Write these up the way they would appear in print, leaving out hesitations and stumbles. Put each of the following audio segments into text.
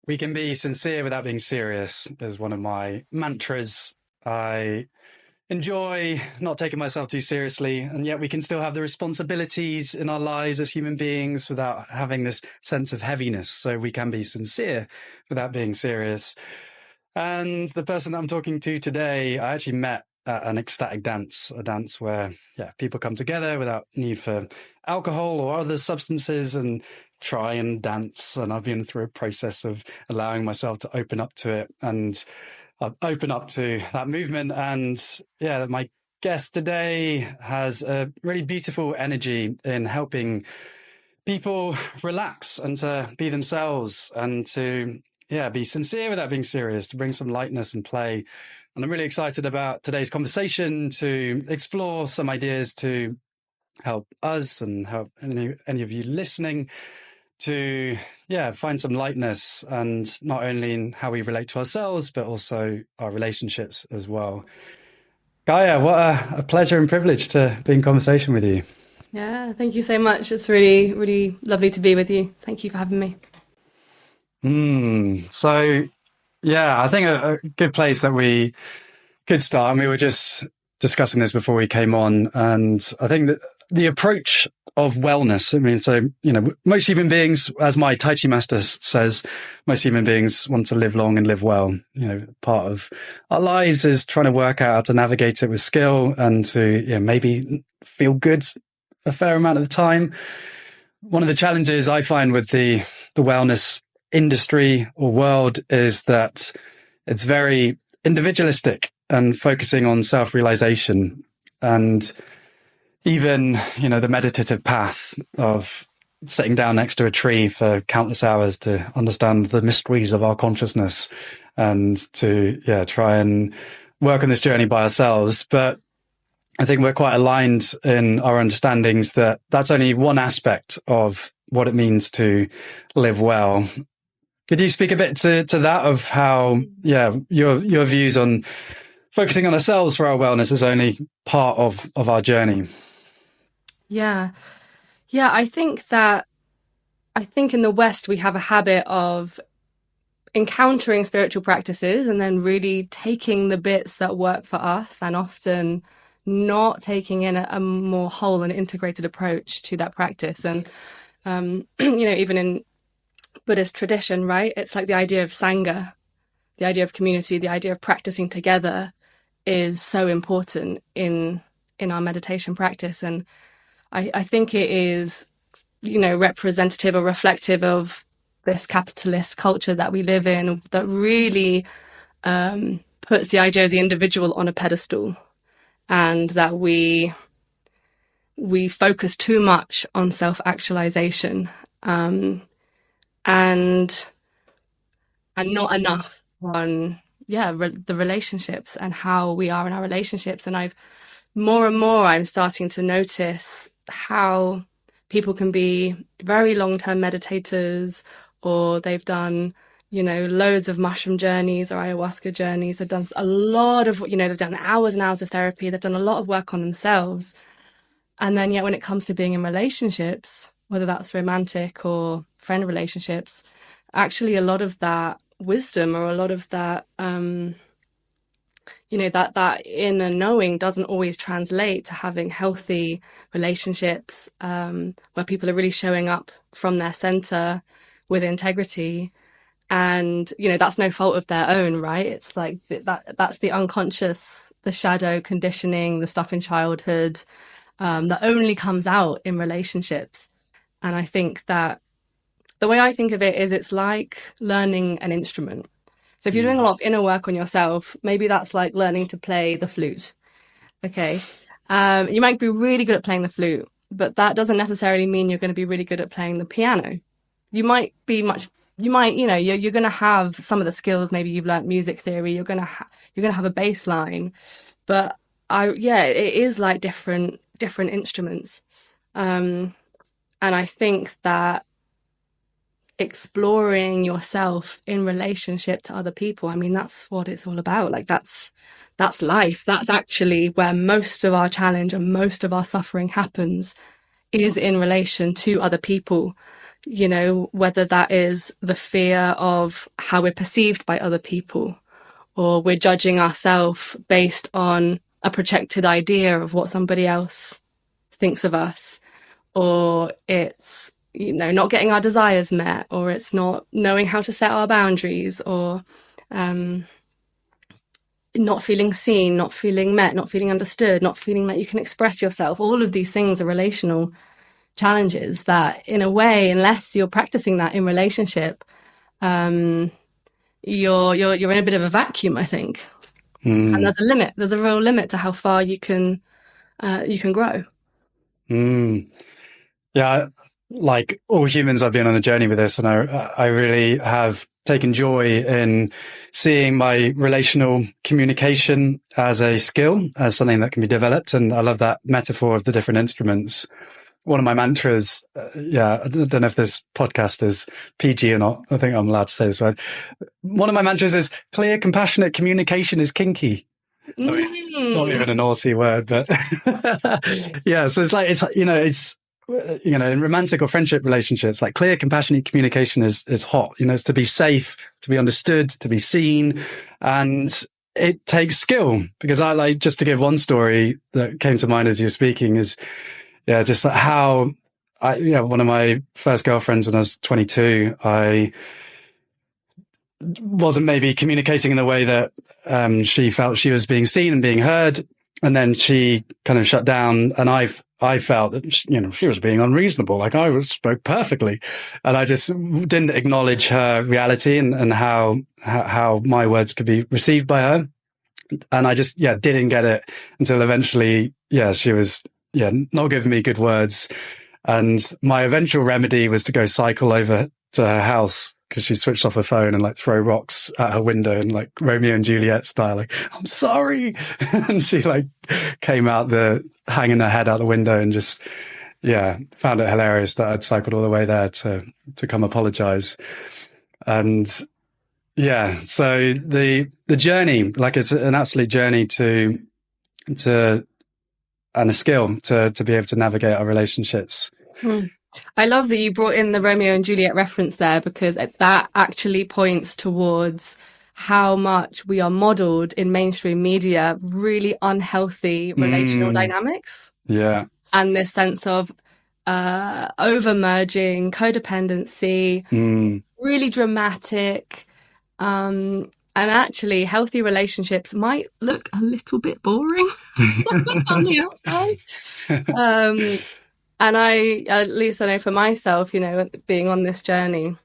We can be sincere without being serious is one of my mantras. I enjoy not taking myself too seriously, and yet we can still have the responsibilities in our lives as human beings without having this sense of heaviness. So we can be sincere without being serious. And the person that I'm talking to today, I actually met at an ecstatic dance, a dance where people come together without need for alcohol or other substances and try and dance. And I've been through a process of allowing myself to open up to it, and I've opened up to that movement. And my guest today has a really beautiful energy in helping people relax and to be themselves and to be sincere without being serious, to bring some lightness and play. And I'm really excited about today's conversation to explore some ideas to help us and help any of you listening to find some lightness, and not only in how we relate to ourselves, but also our relationships as well. Gaia, what a pleasure and privilege to be in conversation with you. Yeah, thank you so much. It's really, really lovely to be with you. Thank you for having me. So, I think a good place that we could start, and we were just discussing this before we came on, and I think that the approach of wellness, most human beings, as my Tai Chi master says, most human beings want to live long and live well. Part of our lives is trying to work out how to navigate it with skill and to maybe feel good a fair amount of the time. One of the challenges I find with the wellness industry or world is that it's very individualistic and focusing on self-realization, and even the meditative path of sitting down next to a tree for countless hours to understand the mysteries of our consciousness and to try and work on this journey by ourselves. But I think we're quite aligned in our understandings that that's only one aspect of what it means to live well. Could you speak a bit to that, of how your views on focusing on ourselves for our wellness is only part of our journey? Yeah, I think in the West we have a habit of encountering spiritual practices and then really taking the bits that work for us, and often not taking in a more whole and integrated approach to that practice. And even in Buddhist tradition, right, it's like the idea of sangha, the idea of community, the idea of practicing together is so important in our meditation practice. And I think it is, representative or reflective of this capitalist culture that we live in, that really puts the idea of the individual on a pedestal, and that we focus too much on self-actualization, and not enough on the relationships and how we are in our relationships. And I'm starting to notice how people can be very long-term meditators, or they've done loads of mushroom journeys or ayahuasca journeys. They've done a lot of they've done hours and hours of therapy. They've done a lot of work on themselves, and then yet when it comes to being in relationships, whether that's romantic or friend relationships, actually a lot of that wisdom, or a lot of that that inner knowing doesn't always translate to having healthy relationships, where people are really showing up from their center with integrity. And that's no fault of their own, right? It's like that's the unconscious, the shadow conditioning, the stuff in childhood that only comes out in relationships. And I think that the way I think of it is, it's like learning an instrument. So if you're doing a lot of inner work on yourself, maybe that's like learning to play the flute. Okay. You might be really good at playing the flute, but that doesn't necessarily mean you're going to be really good at playing the piano. You're going to have some of the skills. Maybe you've learned music theory. You're going to have a bass line, but it is like different instruments. And I think that exploring yourself in relationship to other people, that's what it's all about. Like that's life. That's actually where most of our challenge and most of our suffering happens, is in relation to other people. whether that is the fear of how we're perceived by other people, or we're judging ourselves based on a projected idea of what somebody else thinks of us, or it's, not getting our desires met, or it's not knowing how to set our boundaries, or not feeling seen, not feeling met, not feeling understood, not feeling that you can express yourself. All of these things are relational challenges that, in a way, unless you're practicing that in relationship, you're in a bit of a vacuum, I think. And there's a limit. There's a real limit to how far you can grow. Yeah, like all humans, I've been on a journey with this, and I really have taken joy in seeing my relational communication as a skill, as something that can be developed. And I love that metaphor of the different instruments. One of my mantras, I don't know if this podcast is PG or not. I think I'm allowed to say this word. One of my mantras is clear, compassionate communication is kinky. I mean, it's not even a naughty word, but yeah. So it's like, it's in romantic or friendship relationships, like clear, compassionate communication is hot. It's to be safe, to be understood, to be seen. And it takes skill, because I like, just to give one story that came to mind as you were speaking is, just like how one of my first girlfriends when I was 22, I wasn't maybe communicating in the way that she felt she was being seen and being heard. And then she kind of shut down, and I felt that, she was being unreasonable. Like I spoke perfectly, and I just didn't acknowledge her reality and how my words could be received by her. And I just, didn't get it until eventually, she was, not giving me good words. And my eventual remedy was to go cycle over to her house, because she switched off her phone and like throw rocks at her window and like Romeo and Juliet style, like, I'm sorry. And she like came out hanging her head out the window and just, found it hilarious that I'd cycled all the way there to come apologize. And so the journey, like it's an absolute journey to and a skill to be able to navigate our relationships. I love that you brought in the Romeo and Juliet reference there, because that actually points towards how much we are modeled in mainstream media, really unhealthy relational dynamics. Yeah. And this sense of over-merging, codependency, really dramatic. And actually, healthy relationships might look a little bit boring on the outside. And at least I know for myself, being on this journey,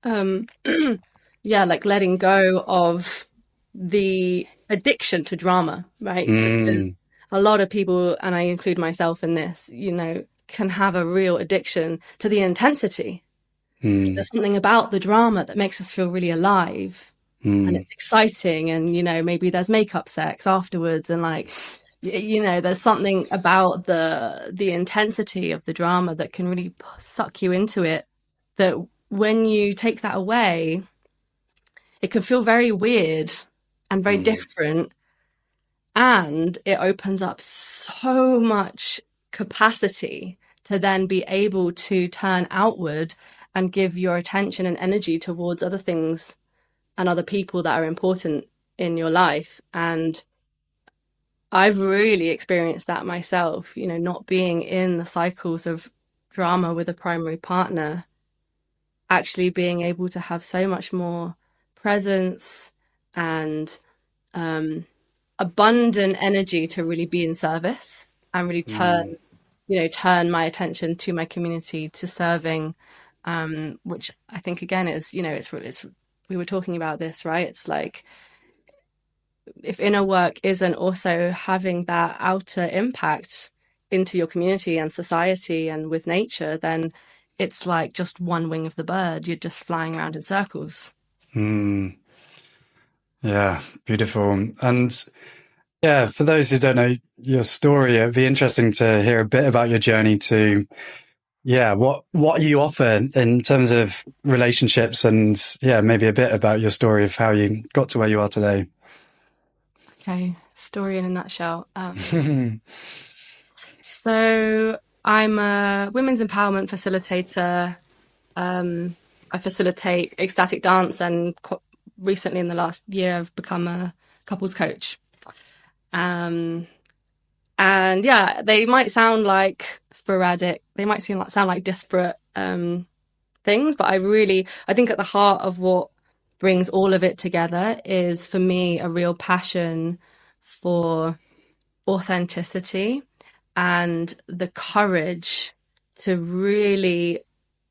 like letting go of the addiction to drama, right? Because a lot of people, and I include myself in this, can have a real addiction to the intensity. There's something about the drama that makes us feel really alive, and it's exciting. And, maybe there's makeup sex afterwards, and like, there's something about the intensity of the drama that can really suck you into it, that when you take that away, it can feel very weird and very different. And it opens up so much capacity to then be able to turn outward and give your attention and energy towards other things and other people that are important in your life. And I've really experienced that myself, not being in the cycles of drama with a primary partner, actually being able to have so much more presence and abundant energy to really be in service and really turn my attention to my community, to serving, which I think again is, it's we were talking about this, right? It's like, if inner work isn't also having that outer impact into your community and society and with nature, then it's like just one wing of the bird. You're just flying around in circles. Yeah, beautiful. And for those who don't know your story, it'd be interesting to hear a bit about your journey to, what you offer in terms of relationships, and maybe a bit about your story of how you got to where you are today. Okay, story in a nutshell. So I'm a women's empowerment facilitator I facilitate ecstatic dance, and recently in the last year, I've become a couples coach. And yeah, they might sound like sporadic. They might sound like disparate things, but I think at the heart of what brings all of it together is, for me, a real passion for authenticity and the courage to really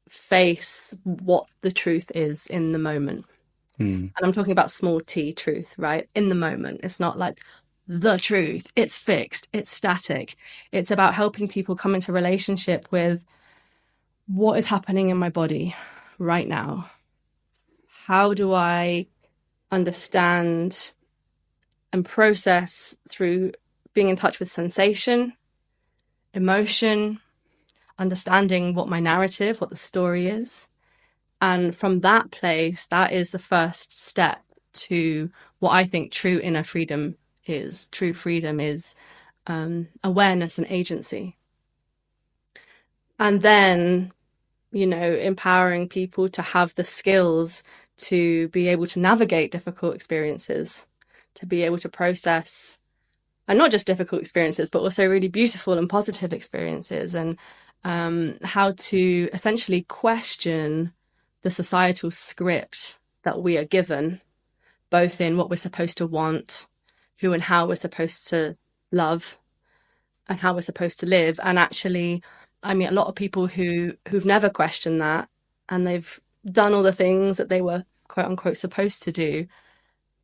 face what the truth is in the moment. And I'm talking about small t truth, right? In the moment. It's not like the truth. It's fixed. It's static. It's about helping people come into relationship with what is happening in my body right now. How do I understand and process through being in touch with sensation, emotion, understanding what my narrative, what the story is. And from that place, that is the first step to what I think true inner freedom is. True freedom is awareness and agency. And then, empowering people to have the skills to be able to navigate difficult experiences, to be able to process, and not just difficult experiences, but also really beautiful and positive experiences, and how to essentially question the societal script that we are given, both in what we're supposed to want, who and how we're supposed to love, and how we're supposed to live. And actually, I mean, a lot of people who've never questioned that, and they've done all the things that they were quote unquote supposed to do,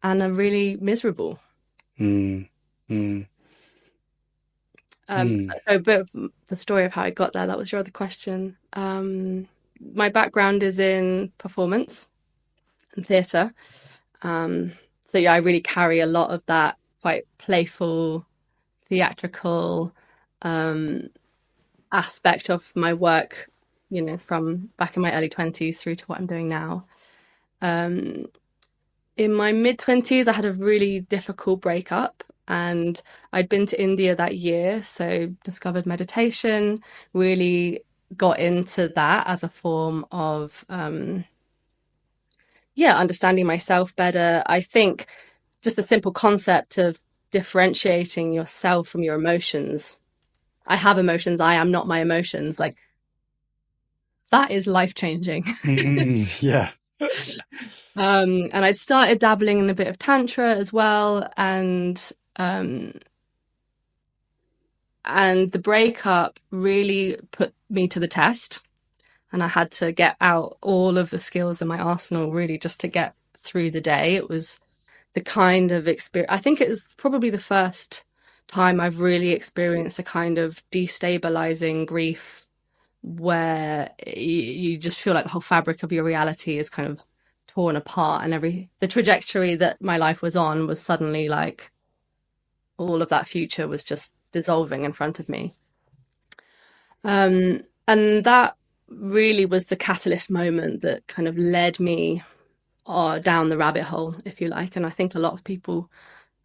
and are really miserable. So a bit of the story of how I got there, that was your other question. My background is in performance and theatre. So yeah, I really carry a lot of that quite playful, theatrical aspect of my work, from back in my early 20s through to what I'm doing now. In my mid-20s, I had a really difficult breakup, and I'd been to India that year, so discovered meditation, really got into that as a form of understanding myself better. I think just the simple concept of differentiating yourself from your emotions. I have emotions, I am not my emotions. Like, that is life-changing. Yeah. And I'd started dabbling in a bit of tantra as well, and the breakup really put me to the test, and I had to get out all of the skills in my arsenal really just to get through the day. It was the kind of experience, I think it was probably the first time I've really experienced a kind of destabilizing grief where you just feel like the whole fabric of your reality is kind of torn apart, and the trajectory that my life was on was suddenly like all of that future was just dissolving in front of me. And that really was the catalyst moment that kind of led me down the rabbit hole, if you like. And I think a lot of people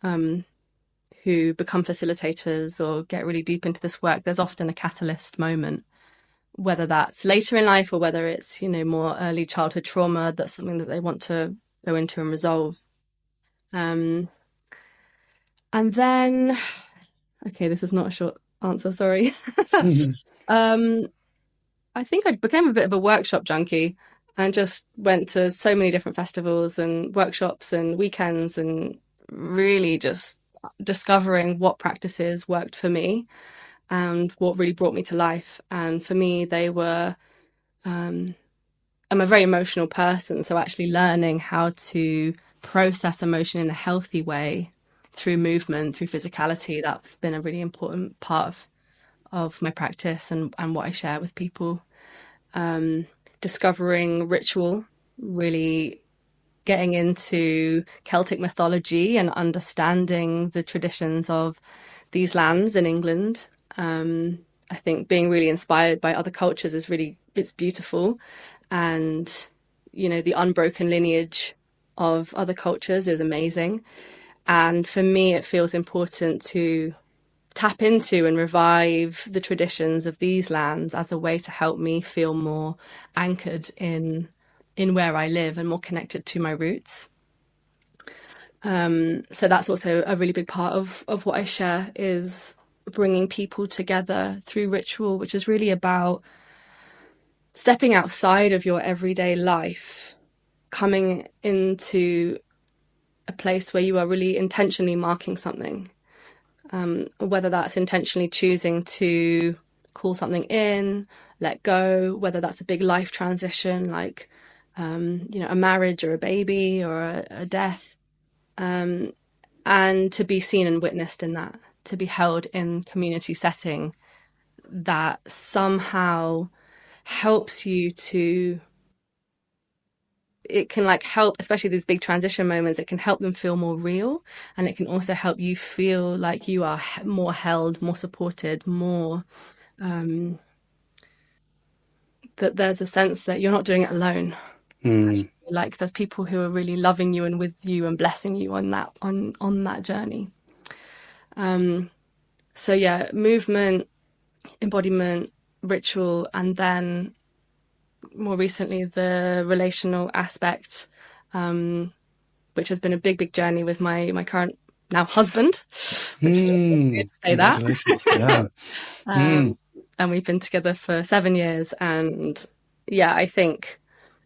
who become facilitators or get really deep into this work, there's often a catalyst moment, whether that's later in life or whether it's, more early childhood trauma, that's something that they want to go into and resolve. And then, okay, this is not a short answer, sorry. I think I became a bit of a workshop junkie and just went to so many different festivals and workshops and weekends, and really just discovering what practices worked for me and what really brought me to life. And for me, they were, I'm a very emotional person, so actually learning how to process emotion in a healthy way through movement, through physicality, that's been a really important part of my practice and what I share with people. Discovering ritual, really getting into Celtic mythology and understanding the traditions of these lands in England. I think being really inspired by other cultures it's beautiful. And, the unbroken lineage of other cultures is amazing. And for me, it feels important to tap into and revive the traditions of these lands as a way to help me feel more anchored in where I live and more connected to my roots. So that's also a really big part of what I share, is bringing people together through ritual, which is really about stepping outside of your everyday life, coming into a place where you are really intentionally marking something, whether that's intentionally choosing to call something in, let go, whether that's a big life transition like a marriage or a baby or a death, and to be seen and witnessed in that, to be held in community setting that somehow helps you to, it can like help, especially these big transition moments, it can help them feel more real, and it can also help you feel like you are more held, more supported, more that there's a sense that you're not doing it alone. Like there's people who are really loving you and with you and blessing you on that journey. So yeah, movement, embodiment, ritual, and then more recently the relational aspect, which has been a big journey with my current now husband, which is weird to say that. Yeah. And we've been together for 7 years, and yeah, I think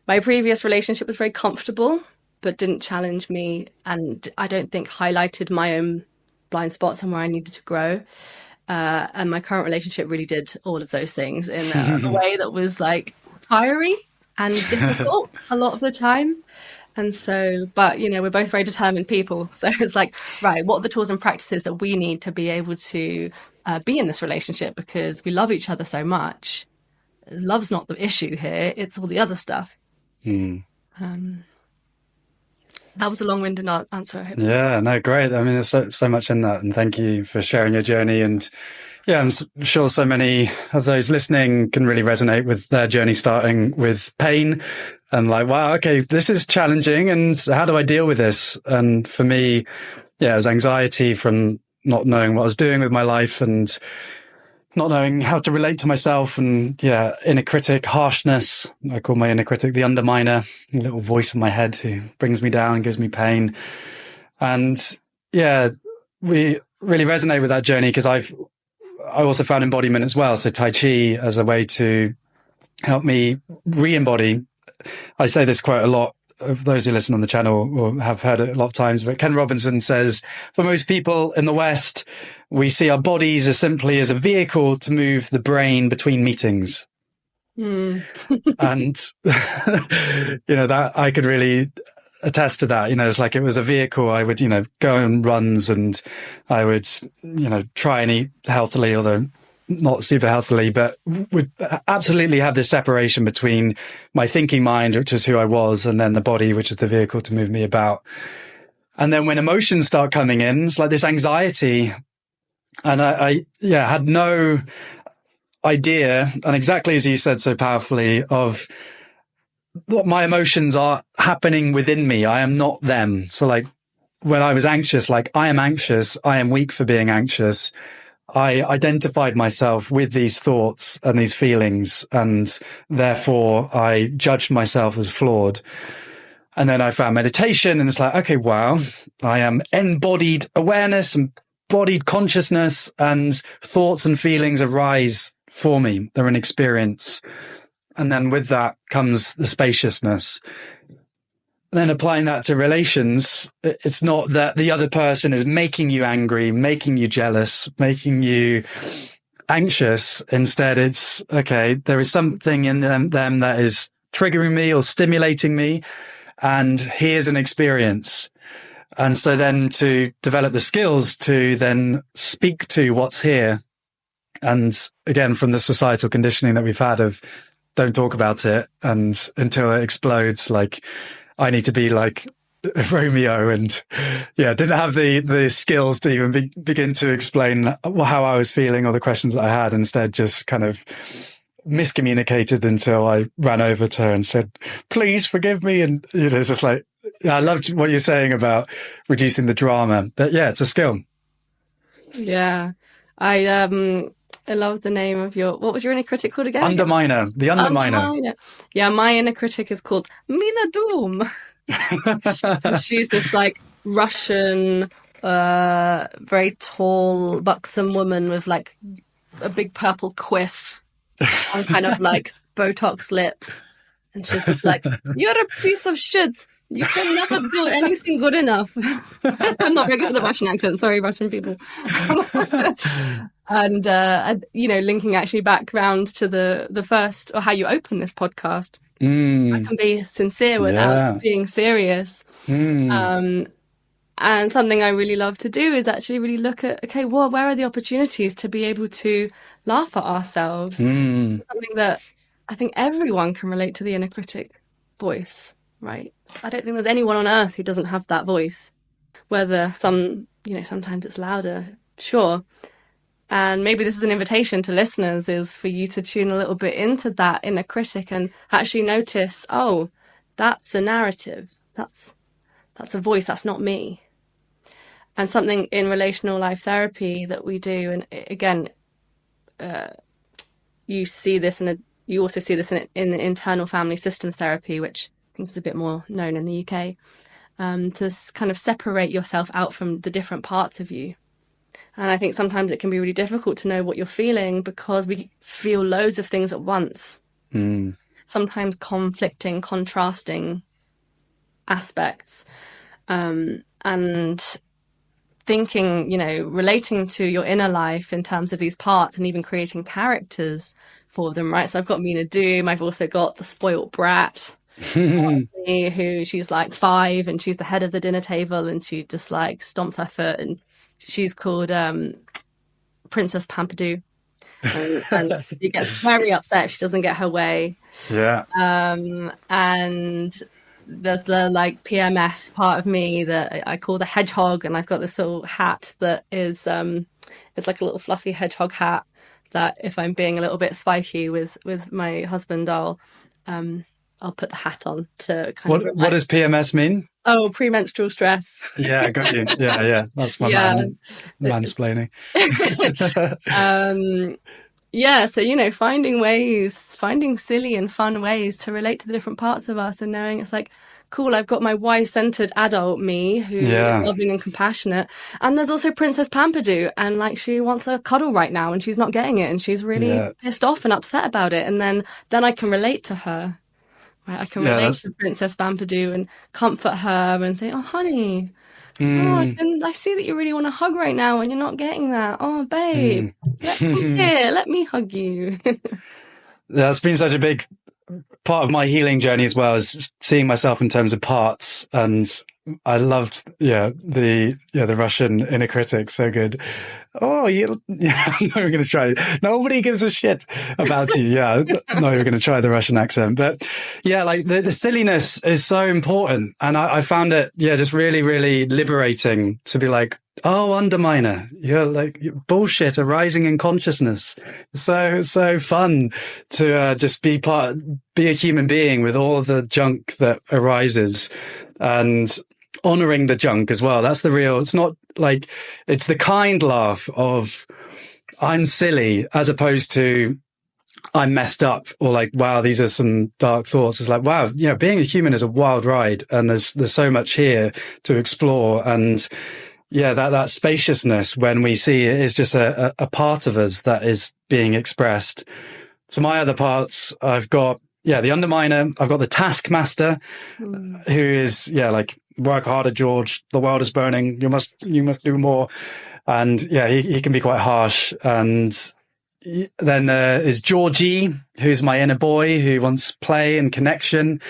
my previous relationship was very comfortable, but didn't challenge me, and I don't think highlighted my own blind spots and where I needed to grow. And my current relationship really did all of those things in a way that was like fiery and difficult a lot of the time. And so, but we're both very determined people. So it's like, right, what are the tools and practices that we need to be able to be in this relationship, because we love each other so much. Love's not the issue here. It's all the other stuff. That was a long-winded answer, I hope. Yeah, no, great. I mean, there's so much in that, and thank you for sharing your journey. And yeah, I'm sure so many of those listening can really resonate with their journey starting with pain and like, wow, okay, this is challenging, and how do I deal with this? And for me, yeah, it was anxiety from not knowing what I was doing with my life and not knowing how to relate to myself, and yeah, inner critic, harshness. I call my inner critic the underminer, a little voice in my head who brings me down, gives me pain. And yeah, we really resonate with that journey because I also found embodiment as well. So Tai Chi as a way to help me re-embody. I say this quite a lot. Of those who listen on the channel or have heard it a lot of times, but Ken Robinson says, for most people in the West, we see our bodies as simply as a vehicle to move the brain between meetings. And, that I could really attest to that. It's like it was a vehicle. I would, go on runs and I would, try and eat healthily, although not super healthily, but would absolutely have this separation between my thinking mind, which is who I was, and then the body, which is the vehicle to move me about. And then when emotions start coming in, it's like this anxiety. And I had no idea, and exactly as you said so powerfully, of what my emotions are happening within me. I am not them. So like when I was anxious, like I am anxious, I am weak for being anxious. I identified myself with these thoughts and these feelings, and therefore I judged myself as flawed. And then I found meditation, and it's like, okay, wow, I am embodied awareness and embodied consciousness, and thoughts and feelings arise for me. They're an experience. And then with that comes the spaciousness. Then applying that to relations, it's not that the other person is making you angry, making you jealous, making you anxious. Instead, it's, okay, there is something in them that is triggering me or stimulating me, and here's an experience. And so then to develop the skills to then speak to what's here. And again, from the societal conditioning that we've had of don't talk about it, and until it explodes, like, I need to be like Romeo, and didn't have the skills to even begin to explain how I was feeling or the questions that I had. Instead, just kind of miscommunicated until I ran over to her and said, please forgive me. And, it's just like, I loved what you're saying about reducing the drama, but yeah, it's a skill. Yeah. I love the name of what was your inner critic called again? Underminer, the Underminer. Yeah, my inner critic is called Mina Doom. She's this like Russian, very tall, buxom woman with like a big purple quiff and kind of like Botox lips. And she's just like, you're a piece of shit. You can never do anything good enough. I'm not very good with the Russian accent. Sorry, Russian people. And, linking actually back round to the first, or how you open this podcast. I can be sincere without being serious. And something I really love to do is actually really look at, okay, well, where are the opportunities to be able to laugh at ourselves? Something that I think everyone can relate to, the inner critic voice, right? I don't think there's anyone on earth who doesn't have that voice. Whether sometimes it's louder, sure. And maybe this is an invitation to listeners, is for you to tune a little bit into that inner critic and actually notice, oh, that's a narrative. That's a voice. That's not me. And something in relational life therapy that we do, and again, you see this you also see this in internal family systems therapy, which I think is a bit more known in the UK, to kind of separate yourself out from the different parts of you. And I think sometimes it can be really difficult to know what you're feeling because we feel loads of things at once. Sometimes conflicting, contrasting aspects. And thinking, relating to your inner life in terms of these parts and even creating characters for them, right? So I've got Mina Doom. I've also got the spoilt brat, who she's like 5 and she's the head of the dinner table and she just like stomps her foot, and she's called Princess Pompadour. And she gets very upset if she doesn't get her way. Yeah. And there's the like PMS part of me that I call the hedgehog, and I've got this little hat that is it's like a little fluffy hedgehog hat that if I'm being a little bit spiky with my husband, I'll put the hat on to kind of. What does PMS mean? Oh, premenstrual stress. Yeah, I got you. Yeah. That's my mansplaining. So, finding silly and fun ways to relate to the different parts of us, and knowing it's like, cool, I've got my wise-centered adult me who is loving and compassionate. And there's also Princess Pompadour, and like she wants a cuddle right now and she's not getting it and she's really pissed off and upset about it. And then I can relate to her. Right? I can relate to Princess Pompadour and comfort her and say, oh, honey, and I see that you really want a hug right now and you're not getting that. Oh, babe, let me hug you. That's been such a big part of my healing journey as well, as seeing myself in terms of parts. And I loved, the Russian inner critic. So good. Oh, I'm not even going to try. Nobody gives a shit about you. Yeah. Not even going to try the Russian accent, but like the silliness is so important. And I found it, just really, really liberating to be like, oh, Underminer, you're like bullshit arising in consciousness. So fun to just be a human being with all of the junk that arises, and honoring the junk as well. That's it's not like, it's the kind laugh of I'm silly as opposed to I'm messed up, or like, wow, these are some dark thoughts. It's like, wow, being a human is a wild ride, and there's so much here to explore. And that spaciousness when we see it is just a part of us that is being expressed. So my other parts, I've got, the Underminer. I've got the Taskmaster, who is, like, work harder, George. The world is burning. You must do more. And he can be quite harsh. And then there is Georgie, who's my inner boy who wants play and connection.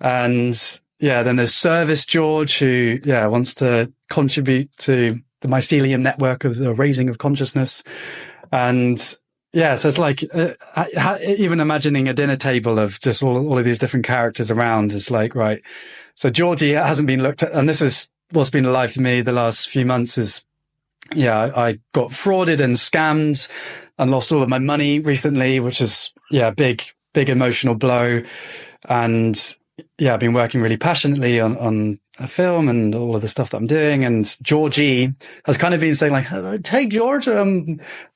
And then there's Service George, who wants to contribute to the mycelium network of the raising of consciousness. And so it's like even imagining a dinner table of just all of these different characters around is like, right. So Georgie hasn't been looked at, and this is what's been alive for me the last few months is, I got frauded and scammed and lost all of my money recently, which is, big emotional blow. And I've been working really passionately on a film and all of the stuff that I'm doing. And Georgie has kind of been saying like, hey, George,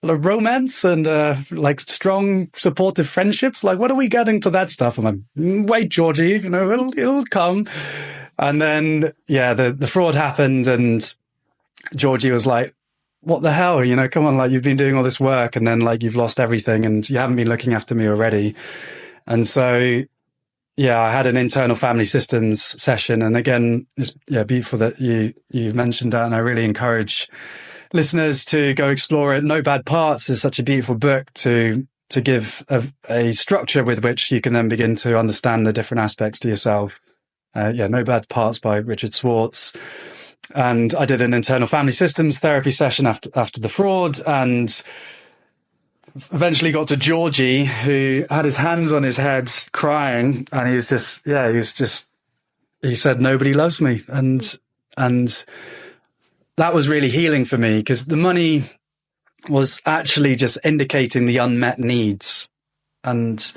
romance and like strong supportive friendships. Like, what are we getting to that stuff? I'm like, wait, Georgie, it'll come. And then, yeah, the fraud happened and Georgie was like, what the hell? Come on, like you've been doing all this work and then like you've lost everything and you haven't been looking after me already. And so, yeah, I had an internal family systems session. And again, it's beautiful that you mentioned that. And I really encourage listeners to go explore it. No Bad Parts is such a beautiful book to give a structure with which you can then begin to understand the different aspects to yourself. No Bad Parts by Richard Swartz. And I did an internal family systems therapy session after the fraud and eventually got to Georgie, who had his hands on his head crying. And he said, nobody loves me. And that was really healing for me because the money was actually just indicating the unmet needs. And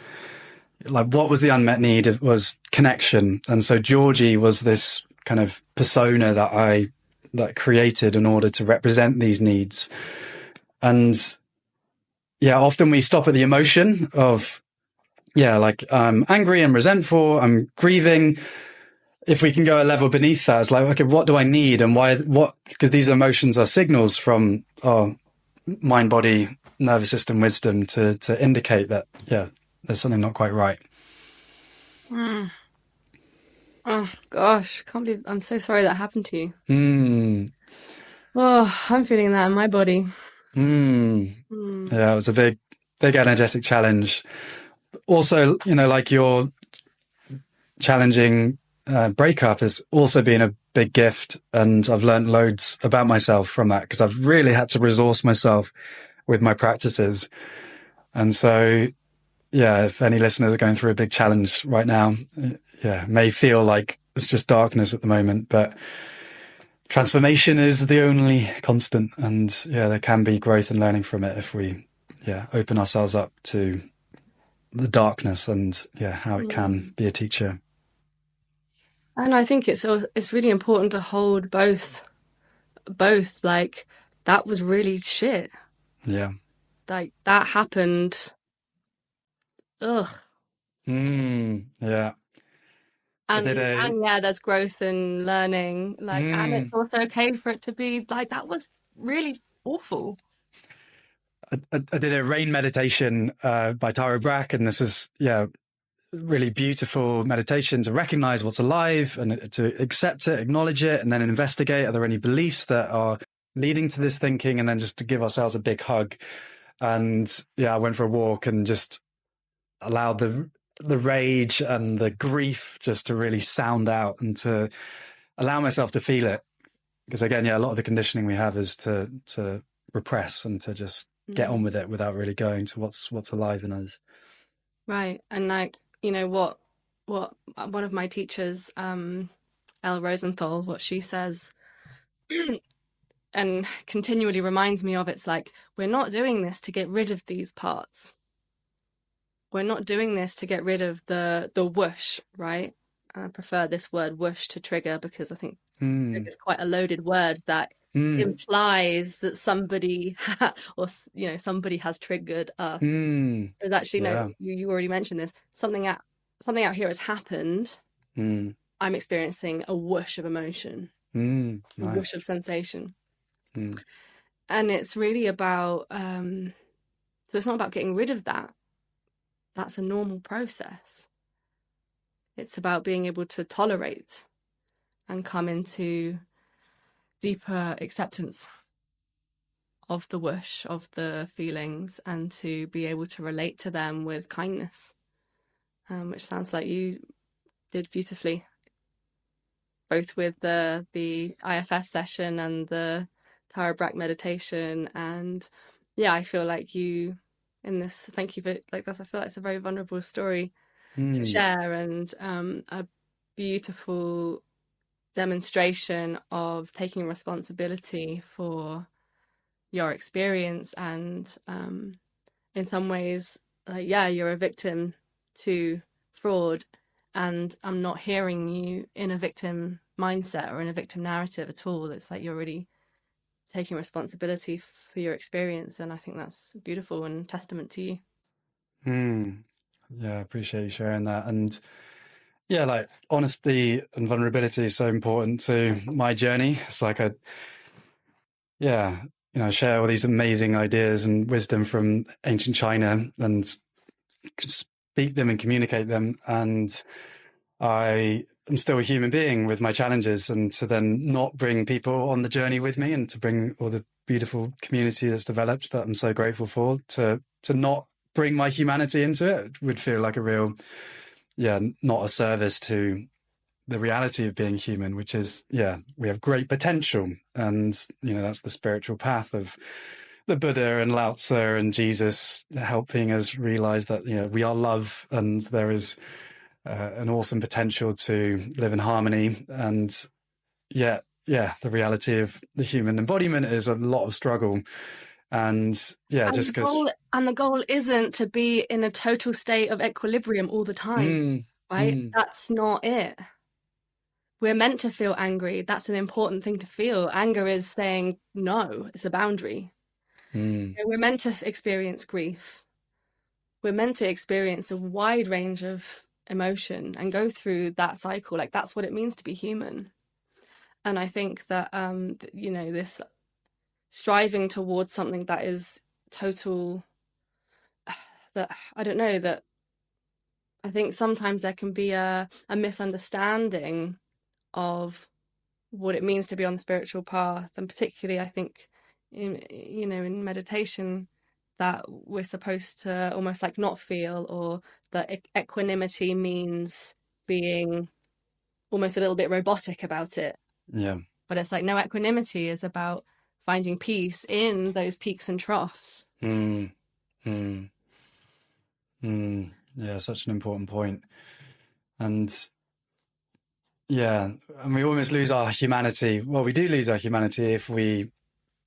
like, what was the unmet need? It was connection. And so Georgie was this kind of persona that I created in order to represent these needs. And yeah, often we stop at the emotion of, like I'm angry, I'm resentful, I'm grieving. If we can go a level beneath that, it's like, okay, what do I need and why? What? Because these emotions are signals from our mind, body, nervous system, wisdom to indicate that, there's something not quite right. Oh gosh, can't believe I'm so sorry that happened to you. Oh, I'm feeling that in my body. Yeah, it was a big energetic challenge. Also, like your challenging breakup has also been a big gift, and I've learned loads about myself from that because I've really had to resource myself with my practices. And so, if any listeners are going through a big challenge right now, may feel like it's just darkness at the moment, but transformation is the only constant. And there can be growth and learning from it if we, open ourselves up to the darkness and how it can be a teacher. And I think it's really important to hold both. Like, that was really shit. Yeah. Like, that happened. Ugh. Yeah. And there's growth and learning. Like, and it's also okay for it to be like, that was really awful. I did a rain meditation by Tara Brach, and this is really beautiful meditation to recognize what's alive and to accept it, acknowledge it, and then investigate. Are there any beliefs that are leading to this thinking? And then just to give ourselves a big hug. And I went for a walk and just allowed the rage and the grief just to really sound out and to allow myself to feel it. Because again, a lot of the conditioning we have is to repress and to just get on with it without really going to what's alive in us. Right. And like, what one of my teachers, Elle Rosenthal, what she says and continually reminds me of, it's like, we're not doing this to get rid of these parts. We're not doing this to get rid of the whoosh, right? I prefer this word whoosh to trigger because I think it's quite a loaded word that implies that somebody somebody has triggered us. There's actually no, you already mentioned this. Something out here has happened. I'm experiencing a whoosh of emotion, a whoosh of sensation. And it's really about so it's not about getting rid of that. That's a normal process. It's about being able to tolerate and come into deeper acceptance of the whoosh, of the feelings, and to be able to relate to them with kindness, which sounds like you did beautifully, both with the IFS session and the Tara Brach meditation. And I feel like you in this, thank you for like that. I feel like it's a very vulnerable story to share, and a beautiful demonstration of taking responsibility for your experience. And in some ways, you're a victim to fraud, and I'm not hearing you in a victim mindset or in a victim narrative at all. It's like you're really taking responsibility for your experience, and I think that's beautiful and testament to you. Yeah, I appreciate you sharing that. And yeah, like honesty and vulnerability is so important to my journey. It's like share all these amazing ideas and wisdom from ancient China and speak them and communicate them. And I am still a human being with my challenges, and to then not bring people on the journey with me and to bring all the beautiful community that's developed that I'm so grateful for, to not bring my humanity into it would feel like a real, not a service to the reality of being human, which is, we have great potential. And, that's the spiritual path of the Buddha and Lao Tzu and Jesus, helping us realize that, we are love and there is an awesome potential to live in harmony. And the reality of the human embodiment is a lot of struggle. And just because. And the goal isn't to be in a total state of equilibrium all the time, right? That's not it. We're meant to feel angry. That's an important thing to feel. Anger is saying no, it's a boundary. We're meant to experience grief. We're meant to experience a wide range of emotion and go through that cycle. Like, that's what it means to be human. And I think that, this striving towards something that is total, that, I don't know, that I think sometimes there can be a misunderstanding of what it means to be on the spiritual path, and particularly I think in meditation, that we're supposed to almost like not feel, or that equanimity means being almost a little bit robotic about it. But it's like, no, equanimity is about finding peace in those peaks and troughs. Such an important point. And and we almost lose our humanity. Well, we do lose our humanity if we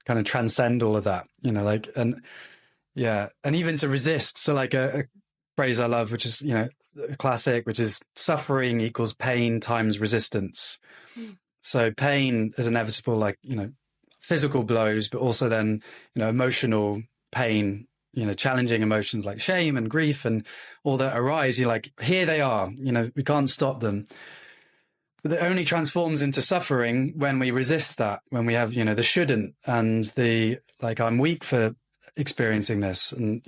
kind of transcend all of that, and even to resist. So like a phrase I love, which is, a classic, which is suffering equals pain times resistance. So pain is inevitable, like, physical blows, but also then, emotional pain, challenging emotions like shame and grief and all that arise. You're like, here they are, we can't stop them. But it only transforms into suffering when we resist that, when we have, the shouldn't and the, like, I'm weak for experiencing this. And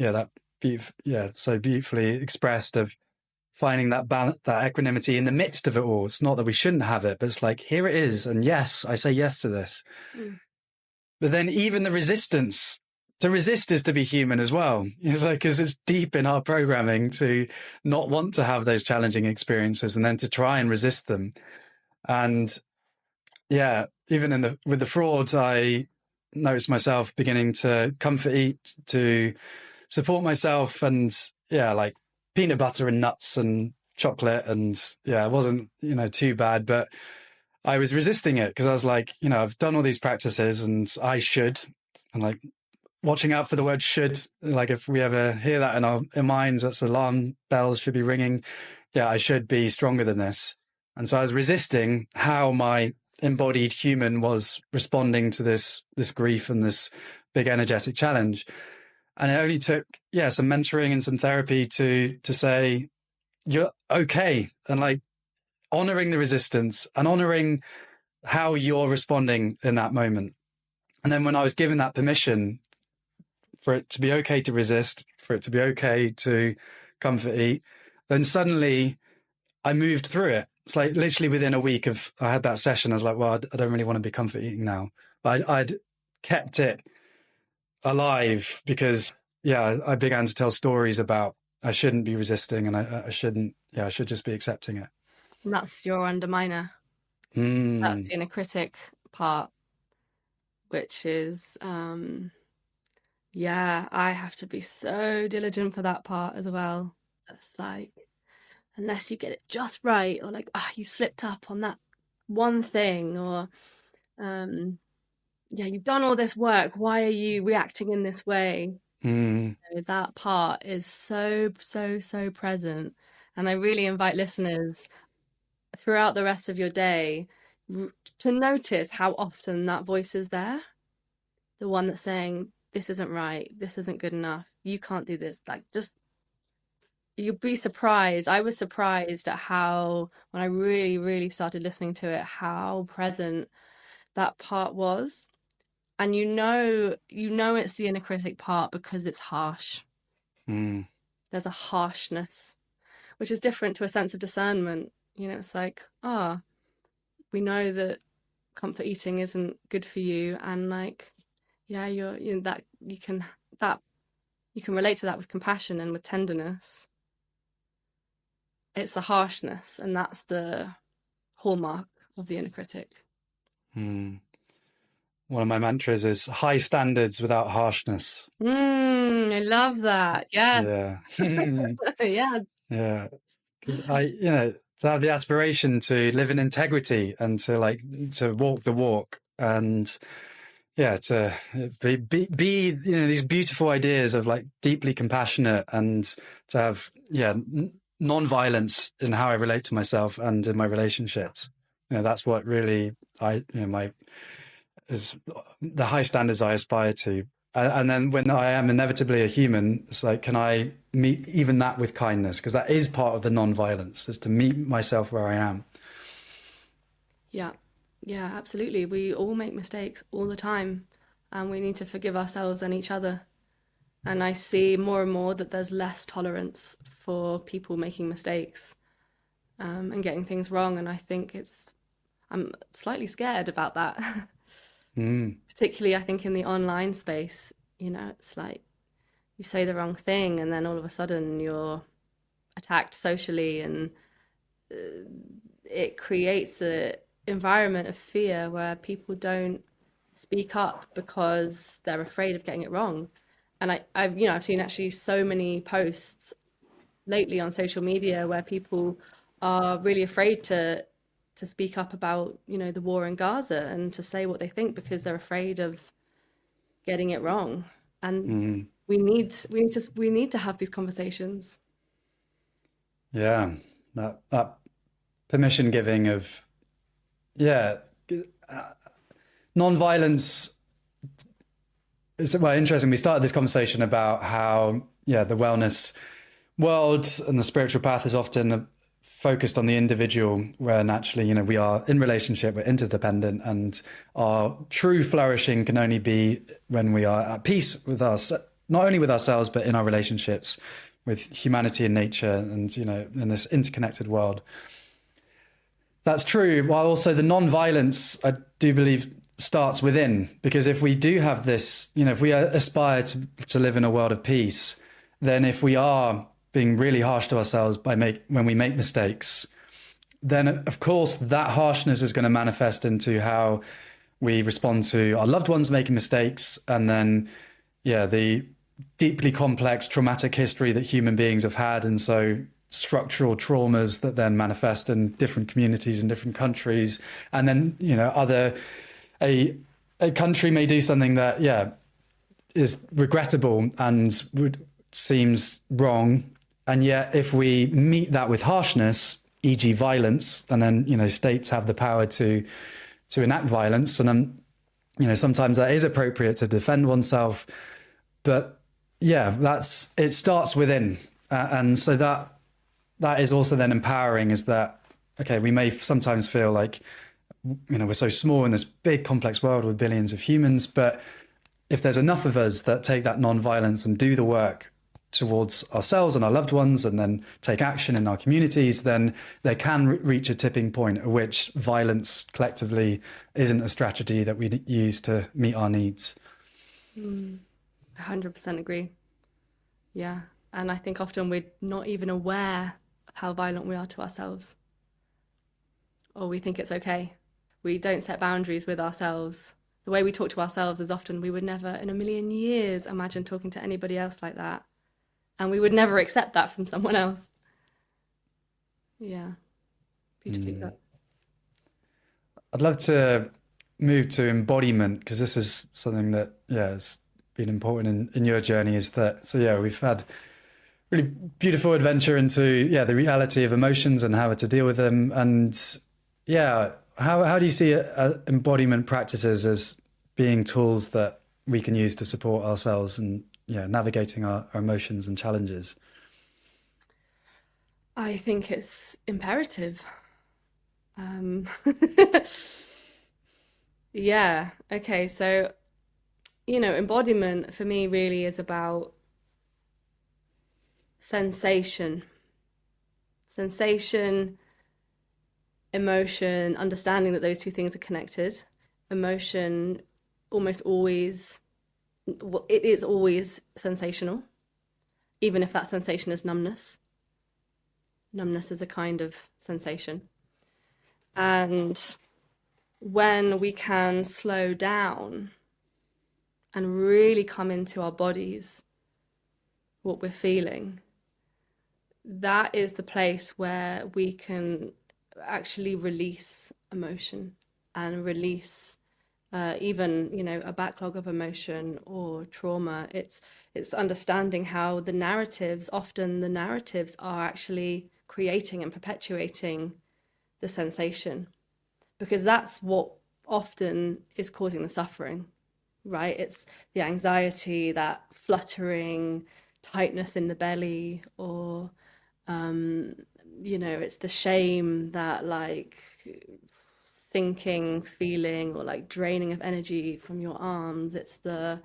so beautifully expressed of finding that balance, that equanimity in the midst of it all. It's not that we shouldn't have it, but it's like, here it is. And yes, I say yes to this. But then even the resistance, to resist is to be human as well. It's like, because it's deep in our programming to not want to have those challenging experiences and then to try and resist them. And even with the frauds, I noticed myself beginning to comfort eat, to support myself, and like peanut butter and nuts and chocolate, and it wasn't too bad, but I was resisting it because I was like, I've done all these practices and I should, and like watching out for the word should. Like if we ever hear that in our minds, that's alarm bells should be ringing. I should be stronger than this. And so I was resisting how my embodied human was responding to this grief and this big energetic challenge. And it only took, some mentoring and some therapy to say, you're okay. And like honoring the resistance and honoring how you're responding in that moment. And then when I was given that permission for it to be okay to resist, for it to be okay to comfort eat, then suddenly I moved through it. It's like literally within a week of I had that session, I was like, well, I don't really want to be comfort eating now. But I'd kept it alive because, I began to tell stories about I shouldn't be resisting and I shouldn't, I should just be accepting it. And that's your underminer. That's the inner critic part, which is, I have to be so diligent for that part as well. It's like, unless you get it just right, or like, you slipped up on that one thing, or, you've done all this work. Why are you reacting in this way? That part is so, so, so present. And I really invite listeners throughout the rest of your day to notice how often that voice is there, the one that's saying, this isn't right, this isn't good enough, you can't do this. Like, just, you'd be surprised. I was surprised at how, when I really, really started listening to it, how present that part was. And it's the inner critic part because it's harsh. There's a harshness, which is different to a sense of discernment. It's like, we know that comfort eating isn't good for you, and like, yeah, that you can relate to that with compassion and with tenderness. It's the harshness, and that's the hallmark of the inner critic. One of my mantras is high standards without harshness. I love that. Yes. Yeah. Yeah. Yeah. To have the aspiration to live in integrity and to walk the walk, and to be these beautiful ideas of like deeply compassionate, and to have non-violence in how I relate to myself and in my relationships. That's what really is the high standards I aspire to. And then when I am inevitably a human, it's like, can I meet even that with kindness? Because that is part of the non-violence, is to meet myself where I am. Yeah, absolutely. We all make mistakes all the time, and we need to forgive ourselves and each other. And I see more and more that there's less tolerance for people making mistakes and getting things wrong. And I think I'm slightly scared about that. Particularly, I think, in the online space, it's like you say the wrong thing and then all of a sudden you're attacked socially, and it creates an environment of fear where people don't speak up because they're afraid of getting it wrong. And I've seen actually so many posts lately on social media where people are really afraid to speak up about, the war in Gaza and to say what they think because they're afraid of getting it wrong. And we need to have these conversations. Yeah, that permission giving of non-violence. It's interesting. We started this conversation about how the wellness world and the spiritual path is often focused on the individual, where naturally, we are in relationship, we're interdependent, and our true flourishing can only be when we are at peace with us, not only with ourselves, but in our relationships with humanity and nature, and, in this interconnected world. That's true. While also the non-violence, I do believe, starts within, because if we do have this, if we aspire to live in a world of peace, then if we are being really harsh to ourselves when we make mistakes, then of course that harshness is going to manifest into how we respond to our loved ones making mistakes, and then the deeply complex traumatic history that human beings have had, and so structural traumas that then manifest in different communities in different countries. And then a country may do something that is regrettable and seems wrong, and yet if we meet that with harshness, e.g. violence, and then states have the power to enact violence, and then sometimes that is appropriate to defend oneself, but it starts within, and so that is also then empowering, is that we may sometimes feel like we're so small in this big complex world with billions of humans, but if there's enough of us that take that non-violence and do the work towards ourselves and our loved ones, and then take action in our communities, then they can reach a tipping point at which violence collectively isn't a strategy that we use to meet our needs. 100% agree. Yeah. And I think often we're not even aware of how violent we are to ourselves, or we think it's okay. We don't set boundaries with ourselves. The way we talk to ourselves is often, we would never in a million years imagine talking to anybody else like that. And we would never accept that from someone else. Yeah. Beautifully put. I'd love to move to embodiment, because this is something that, has been important in your journey, is that, we've had really beautiful adventure into, the reality of emotions and how to deal with them. And how do you see embodiment practices as being tools that we can use to support ourselves and navigating our emotions and challenges? I think it's imperative. Um, yeah. Okay. So, embodiment for me really is about sensation, emotion, understanding that those two things are connected. Emotion almost always, it is always sensational, even if that sensation is numbness. Numbness is a kind of sensation. And when we can slow down and really come into our bodies, what we're feeling, that is the place where we can actually release emotion and release even a backlog of emotion or trauma. It's understanding how often the narratives are actually creating and perpetuating the sensation, because that's what often is causing the suffering, right? It's the anxiety, that fluttering, tightness in the belly, or it's the shame, that like sinking feeling, or like draining of energy from your arms. It's that,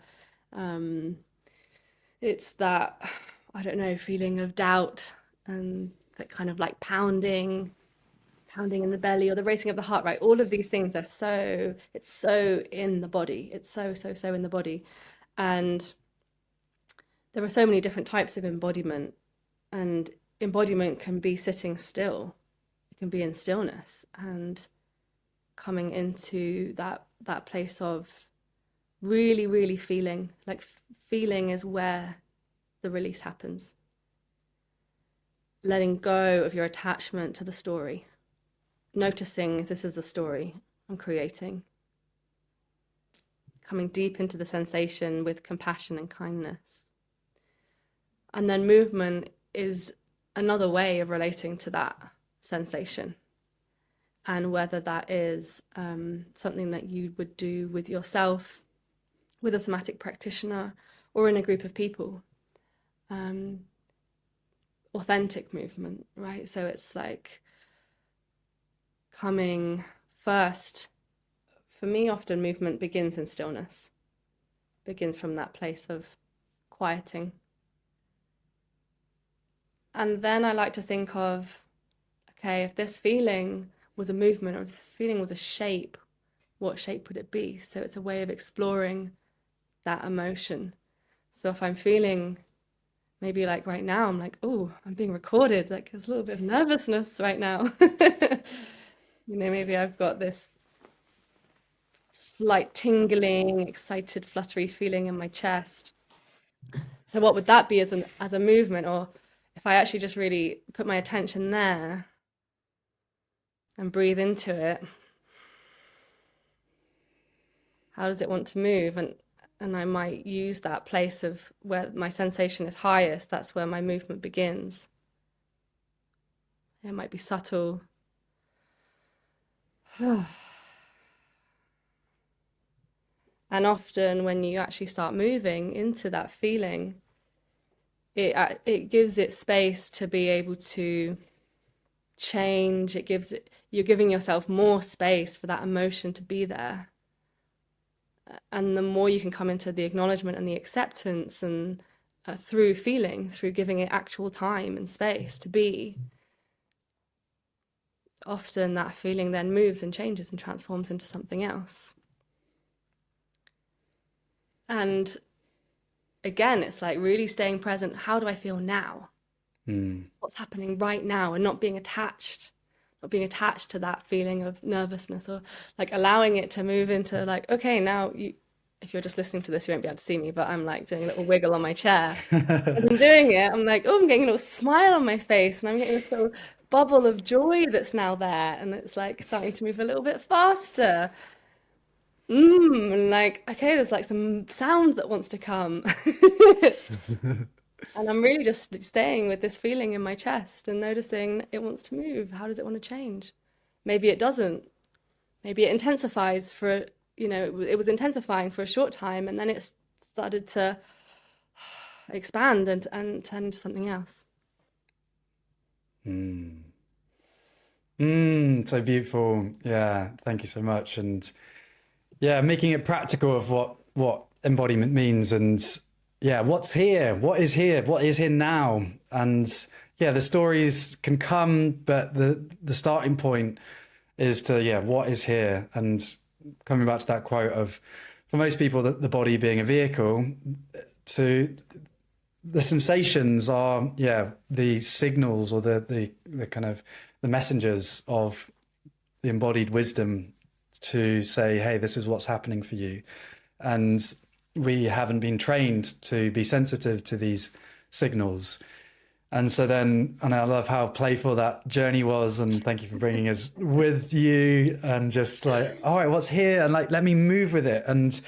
I don't know, feeling of doubt, and that kind of like pounding in the belly, or the racing of the heart, right? All of these things it's so in the body. It's so in the body. And there are so many different types of embodiment, and embodiment can be sitting still. It can be in stillness and coming into that place of really, really feeling. Like, feeling is where the release happens. Letting go of your attachment to the story. Noticing this is a story I'm creating. Coming deep into the sensation with compassion and kindness. And then movement is another way of relating to that sensation. And whether that is something that you would do with yourself, with a somatic practitioner, or in a group of people. Authentic movement, right? So it's like coming first. For me, often movement begins in stillness, begins from that place of quieting. And then I like to think of, okay, if this feeling was a movement, or if this feeling was a shape, what shape would it be? So it's a way of exploring that emotion. So if I'm feeling, maybe like right now, I'm like, oh, I'm being recorded. Like, there's a little bit of nervousness right now. Maybe I've got this slight tingling, excited, fluttery feeling in my chest. So what would that be as a movement? Or if I actually just really put my attention there and breathe into it, how does it want to move? And I might use that place of where my sensation is highest. That's where my movement begins. It might be subtle. And often when you actually start moving into that feeling, it gives it space to be able to change. You're giving yourself more space for that emotion to be there. And the more you can come into the acknowledgement and the acceptance, and through feeling, through giving it actual time and space to be, often that feeling then moves and changes and transforms into something else. And again, it's like really staying present. How do I feel now? What's happening right now? And not being attached to that feeling of nervousness, or like allowing it to move into like, okay, now if you're just listening to this, you won't be able to see me, but I'm like doing a little wiggle on my chair. As I'm doing it, I'm like, oh, I'm getting a little smile on my face, and I'm getting this little bubble of joy that's now there, and it's like starting to move a little bit faster. And like, okay, there's like some sound that wants to come. And I'm really just staying with this feeling in my chest and noticing it wants to move. How does it want to change? Maybe it doesn't. maybe it intensifies for, it was intensifying for a short time, and then it started to expand and turn into something else. So beautiful. Yeah, thank you so much. And yeah, making it practical of what embodiment means, and yeah, what's here, what is here now. And yeah, the stories can come, but the starting point is to, yeah, what is here. And coming back to that quote of, for most people, the body being a vehicle, to the sensations are, yeah, the signals, or the kind of the messengers of the embodied wisdom to say, hey, this is what's happening for you. And we haven't been trained to be sensitive to these signals. And so then, and I love how playful that journey was. And thank you for bringing us with you, and just like, all right, what's here? And like, let me move with it. And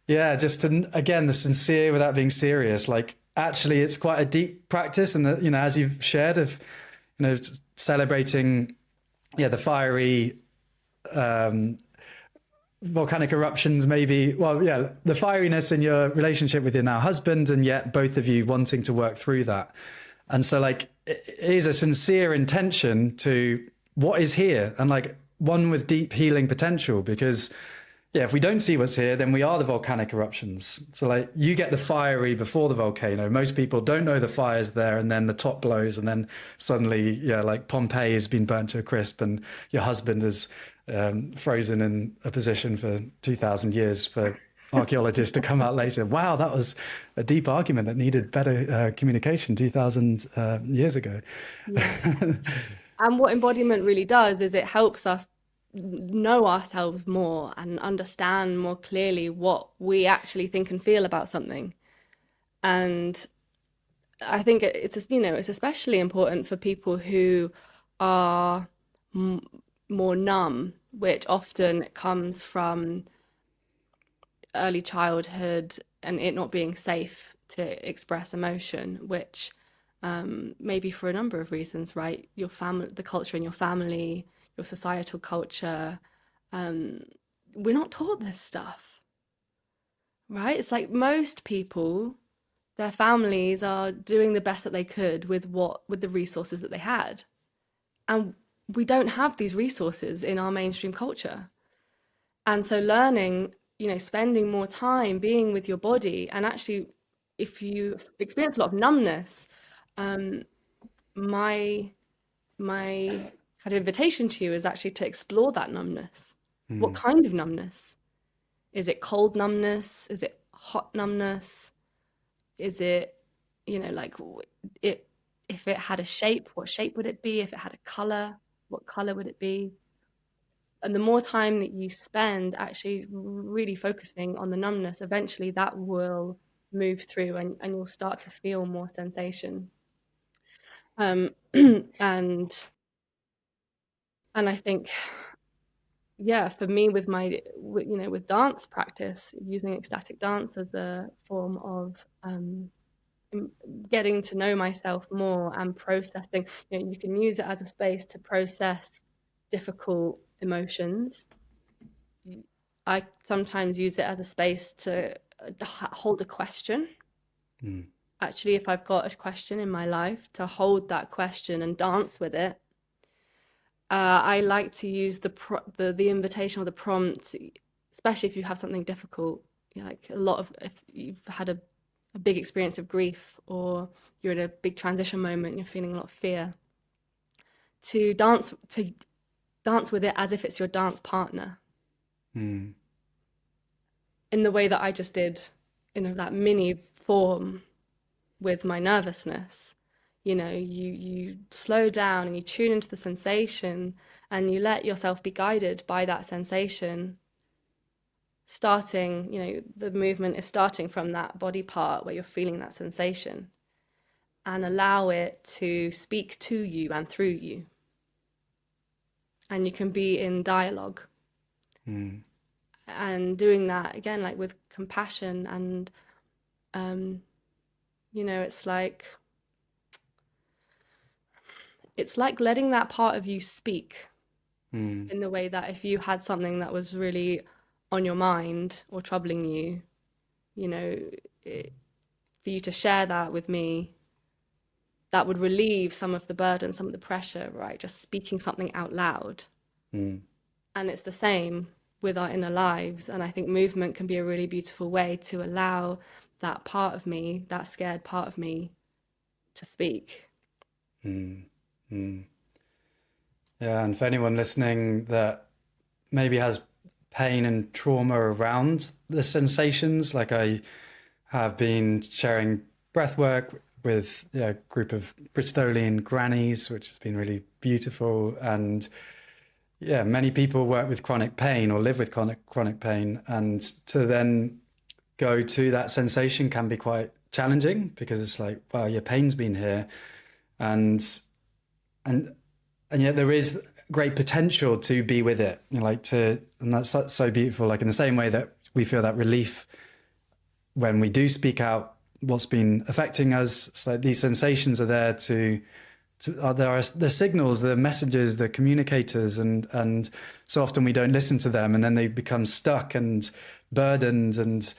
yeah, just to, again, the sincere without being serious. Like, actually, it's quite a deep practice. And, as you've shared, of, celebrating, yeah, the fiery, volcanic eruptions, maybe, well, yeah, the fieriness in your relationship with your now husband, and yet both of you wanting to work through that. And so, like, it is a sincere intention to what is here, and like one with deep healing potential, because yeah, if we don't see what's here, then we are the volcanic eruptions. So like, you get the fiery before the volcano. Most people don't know the fire's there, and then the top blows, and then suddenly, yeah, like Pompeii has been burnt to a crisp, and your husband is frozen in a position for 2,000 years for archaeologists to come out later. Wow, that was a deep argument that needed better communication 2,000 years ago. Yeah. And what embodiment really does is it helps us know ourselves more and understand more clearly what we actually think and feel about something. And I think it's especially important for people who are more numb, which often comes from early childhood and it not being safe to express emotion, which maybe for a number of reasons, right? Your family, the culture in your family, your societal culture. We're not taught this stuff, right? It's like most people, their families are doing the best that they could with the resources that they had. And we don't have these resources in our mainstream culture. And so learning, spending more time being with your body, and actually, if you experience a lot of numbness, my my kind of invitation to you is actually to explore that numbness. What kind of numbness? Is it cold numbness? Is it hot numbness? Is it, like if it had a shape, what shape would it be? If it had a color, what color would it be? And the more time that you spend actually really focusing on the numbness, eventually that will move through, and you'll start to feel more sensation. And I think, yeah, for me, with dance practice, using ecstatic dance as a form of getting to know myself more and processing, you can use it as a space to process difficult emotions. I sometimes use it as a space to hold a question. Actually, if I've got a question in my life, to hold that question and dance with it. I like to use the invitation or the prompt, especially if you have something difficult, like if you've had a big experience of grief, or you're in a big transition moment and you're feeling a lot of fear, to dance with it as if it's your dance partner. In the way that I just did in that mini form with my nervousness. You slow down and you tune into the sensation, and you let yourself be guided by that sensation. Starting, the movement is starting from that body part where you're feeling that sensation, and allow it to speak to you and through you. And you can be in dialogue. And doing that again, like with compassion, and it's like letting that part of you speak. Mm. in the way that if you had something that was really on your mind or troubling you, you know, it, for you to share that with me, that would relieve some of the burden, some of the pressure, right? Just speaking something out loud. Mm. And it's the same with our inner lives. And I think movement can be a really beautiful way to allow that part of me, that scared part of me, to speak. Mm. Mm. Yeah, and for anyone listening that maybe has pain and trauma around the sensations, like I have been sharing breath work with a group of Bristolian grannies, which has been really beautiful. And yeah, many people work with chronic pain or live with chronic pain, and to then go to that sensation can be quite challenging because it's like, wow, your pain's been here, and and and yet there is great potential to be with it, you know, like to, and that's so beautiful. Like in the same way that we feel that relief when we do speak out what's been affecting us, it's like these sensations are there to there are the signals, the messages, the communicators, and so often we don't listen to them, and then they become stuck and burdened, and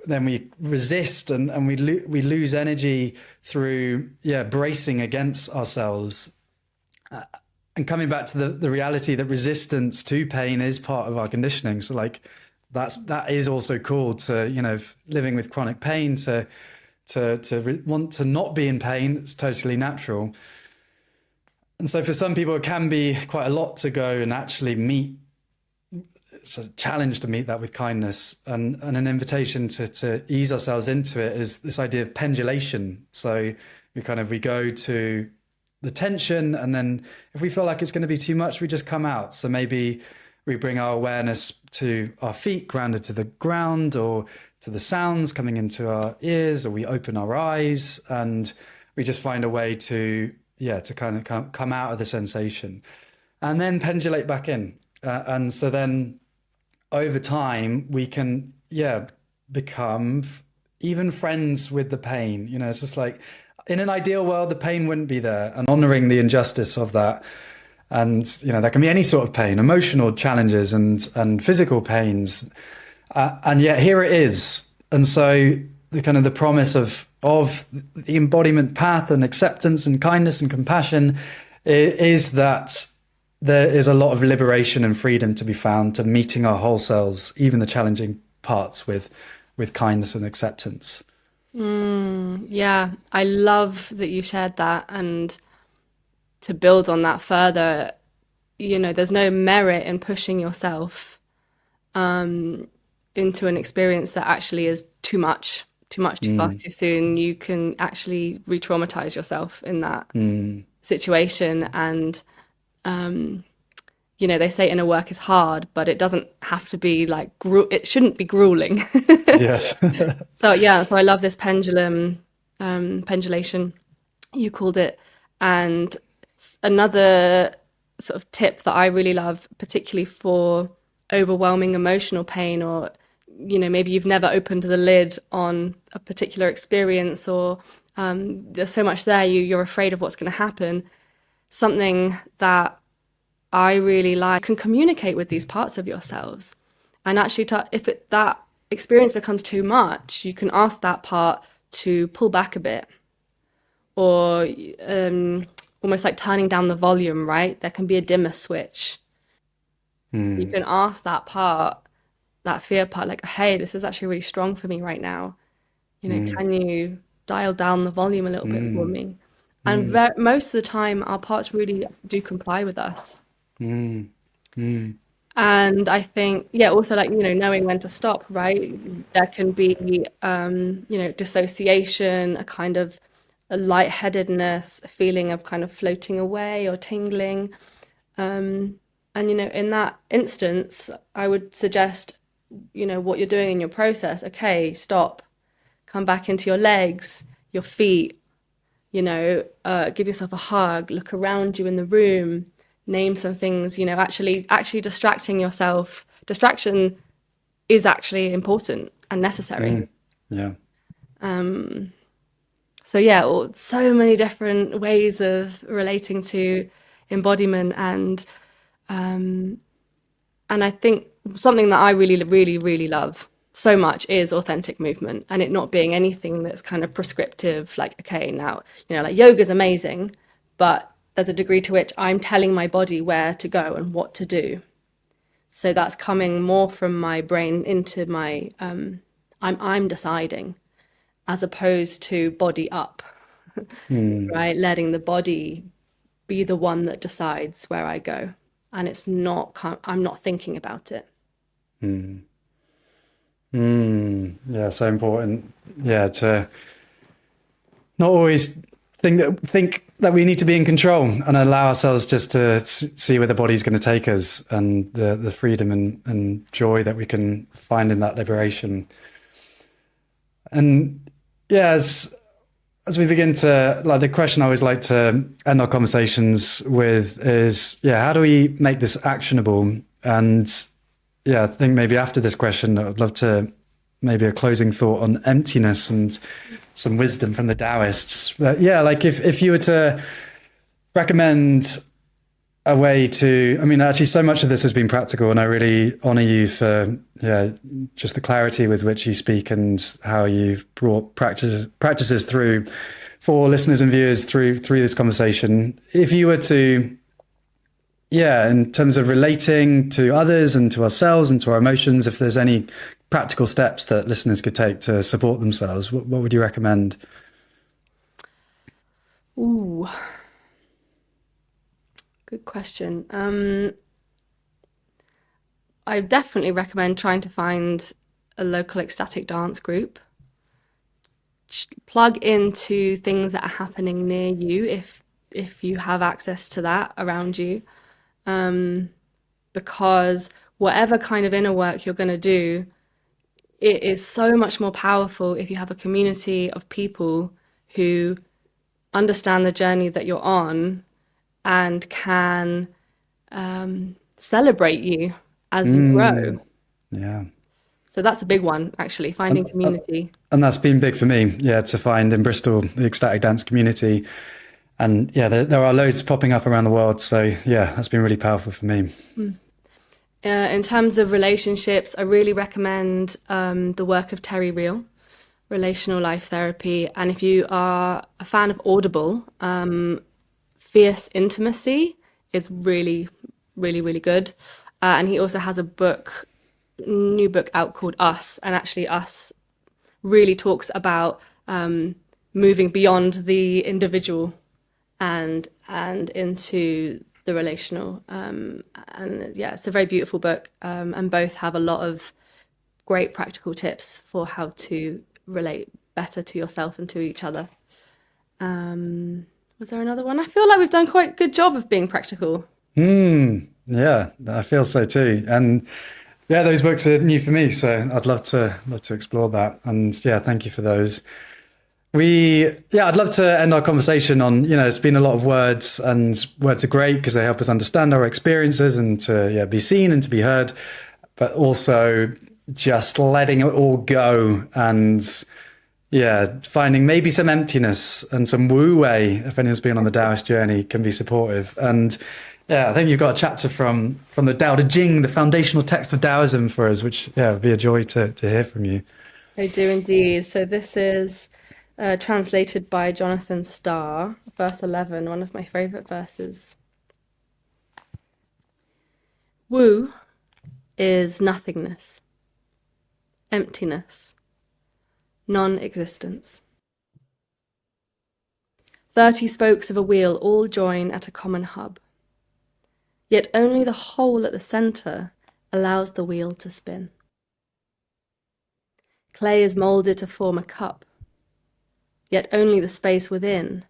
then we resist, and we lose energy through bracing against ourselves, and coming back to the reality that resistance to pain is part of our conditioning. So like that is also cool to, you know, living with chronic pain, to want to not be in pain. It's totally natural. And so for some people, it can be quite a lot to go and actually meet. It's a challenge to meet that with kindness, and an invitation to ease ourselves into it is this idea of pendulation. So we go to the tension, and then if we feel like it's going to be too much, we just come out. So maybe we bring our awareness to our feet grounded to the ground, or to the sounds coming into our ears, or we open our eyes, and we just find a way to kind of come out of the sensation and then pendulate back in. And so then over time we can become even friends with the pain. You know, it's just like in an ideal world the pain wouldn't be there, and honoring the injustice of that. And you know, there can be any sort of pain, emotional challenges and physical pains, and yet here it is. And so the promise of the embodiment path and acceptance and kindness and compassion is that there is a lot of liberation and freedom to be found to meeting our whole selves, even the challenging parts, with kindness and acceptance. Yeah, I love that you shared that. And to build on that further, you know, there's no merit in pushing yourself into an experience that actually is too much, too fast, too soon. You can actually re-traumatize yourself in that situation. And you know, they say inner work is hard, but it doesn't have to be like it shouldn't be grueling. Yes. So I love this pendulation, you called it. And another sort of tip that I really love, particularly for overwhelming emotional pain, or you know, maybe you've never opened the lid on a particular experience, or there's so much there, you're afraid of what's going to happen. Something that I really like can communicate with these parts of yourselves, and actually, if that experience becomes too much, you can ask that part to pull back a bit, or almost like turning down the volume. Right, there can be a dimmer switch. So you can ask that part, that fear part, like, hey, this is actually really strong for me right now. You know, can you dial down the volume a little bit for me? And most of the time, our parts really do comply with us. And I think, also like, you know, knowing when to stop, right? There can be, you know, dissociation, a kind of a lightheadedness, a feeling of kind of floating away or tingling. And, you know, in that instance, I would suggest, you know, what you're doing in your process. Okay, stop, come back into your legs, your feet, you know, give yourself a hug, look around you in the room, name some things, you know, actually distracting yourself. Distraction is actually important and necessary. Yeah. So so many different ways of relating to embodiment. And And I think something that I really, really, really love so much is authentic movement, and it not being anything that's kind of prescriptive, like, okay, now, like yoga is amazing, but there's a degree to which I'm telling my body where to go and what to do. So that's coming more from my brain into my, I'm deciding, as opposed to body up, right? Letting the body be the one that decides where I go. And it's not, I'm not thinking about it. Yeah, so important. Yeah, to not always think that we need to be in control and allow ourselves just to see where the body's going to take us, and the freedom and joy that we can find in that liberation. And yeah, as we begin to, like, the question I always like to end our conversations with is, yeah, how do we make this actionable? And yeah, I think maybe after this question, I'd love to maybe a closing thought on emptiness and some wisdom from the Taoists. But yeah, like if you were to recommend a way to, I mean, actually so much of this has been practical, and I really honor you for, yeah, just the clarity with which you speak and how you've brought practices through for listeners and viewers through this conversation. If you were to, yeah, in terms of relating to others and to ourselves and to our emotions, if there's any practical steps that listeners could take to support themselves, what would you recommend? Ooh, good question. I definitely recommend trying to find a local ecstatic dance group. Plug into things that are happening near you if you have access to that around you. Because whatever kind of inner work you're going to do, it is so much more powerful if you have a community of people who understand the journey that you're on and can celebrate you as you grow. Yeah. So that's a big one, actually, finding community. And that's been big for me, yeah, to find in Bristol the ecstatic dance community. And yeah, there are loads popping up around the world. So yeah, that's been really powerful for me. In terms of relationships, I really recommend the work of Terry Real, Relational Life Therapy. And if you are a fan of Audible, Fierce Intimacy is really, really, really good. And he also has a new book out called Us. And actually, Us really talks about moving beyond the individual and into the relational. And yeah, it's a very beautiful book. And both have a lot of great practical tips for how to relate better to yourself and to each other. Was there another one? I feel like we've done quite a good job of being practical. Yeah, I feel so too. And yeah, those books are new for me, so I'd love to explore that. And yeah, thank you for those. I'd love to end our conversation on, it's been a lot of words, and words are great because they help us understand our experiences and to be seen and to be heard, but also just letting it all go and finding maybe some emptiness and some wu wei, if anyone's been on the Taoist journey, can be supportive. And yeah, I think you've got a chapter from the Tao Te Ching, the foundational text of Taoism, for us, which would be a joy to hear from you. I do indeed. So this is translated by Jonathan Starr, verse 11, one of my favorite verses. Wu is nothingness, emptiness, non-existence. 30 spokes of a wheel all join at a common hub. Yet only the hole at the center allows the wheel to spin. Clay is molded to form a cup, yet only the space within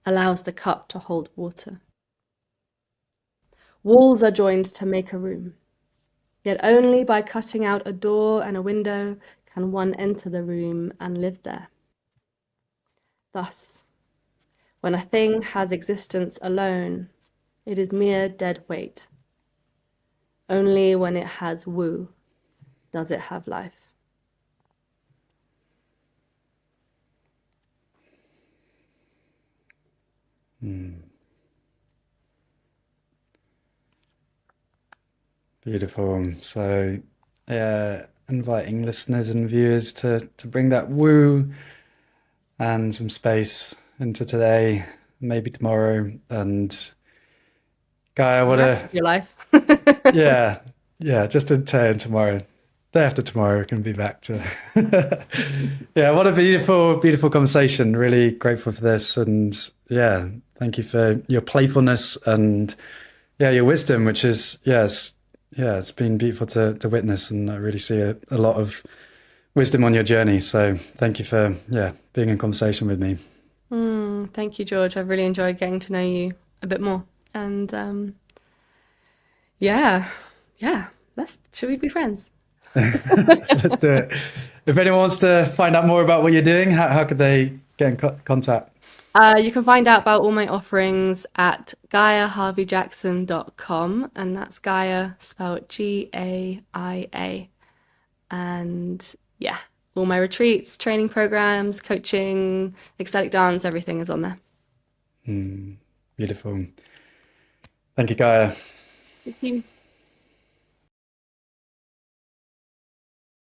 allows the cup to hold water. Walls are joined to make a room, yet only by cutting out a door and a window can one enter the room and live there. Thus, when a thing has existence alone, it is mere dead weight. Only when it has wu does it have life. Beautiful. So, yeah, inviting listeners and viewers to bring that woo and some space into today, maybe tomorrow. And Gaia, The what rest a of your life. yeah, yeah, just today and tomorrow. Day after tomorrow, we can be back to yeah, what a beautiful, beautiful conversation. Really grateful for this. And yeah, thank you for your playfulness and yeah, your wisdom, which is, yes, yeah, it's been beautiful to witness. And I really see a lot of wisdom on your journey. So thank you for, yeah, being in conversation with me. Thank you, George. I've really enjoyed getting to know you a bit more. And yeah, yeah. Should we be friends? Let's do it. If anyone wants to find out more about what you're doing, how could they get in contact? You can find out about all my offerings at GaiaHarveyJackson.com, and that's Gaia spelled Gaia. And yeah, all my retreats, training programs, coaching, ecstatic dance, everything is on there. Beautiful. Thank you, Gaia. Thank you.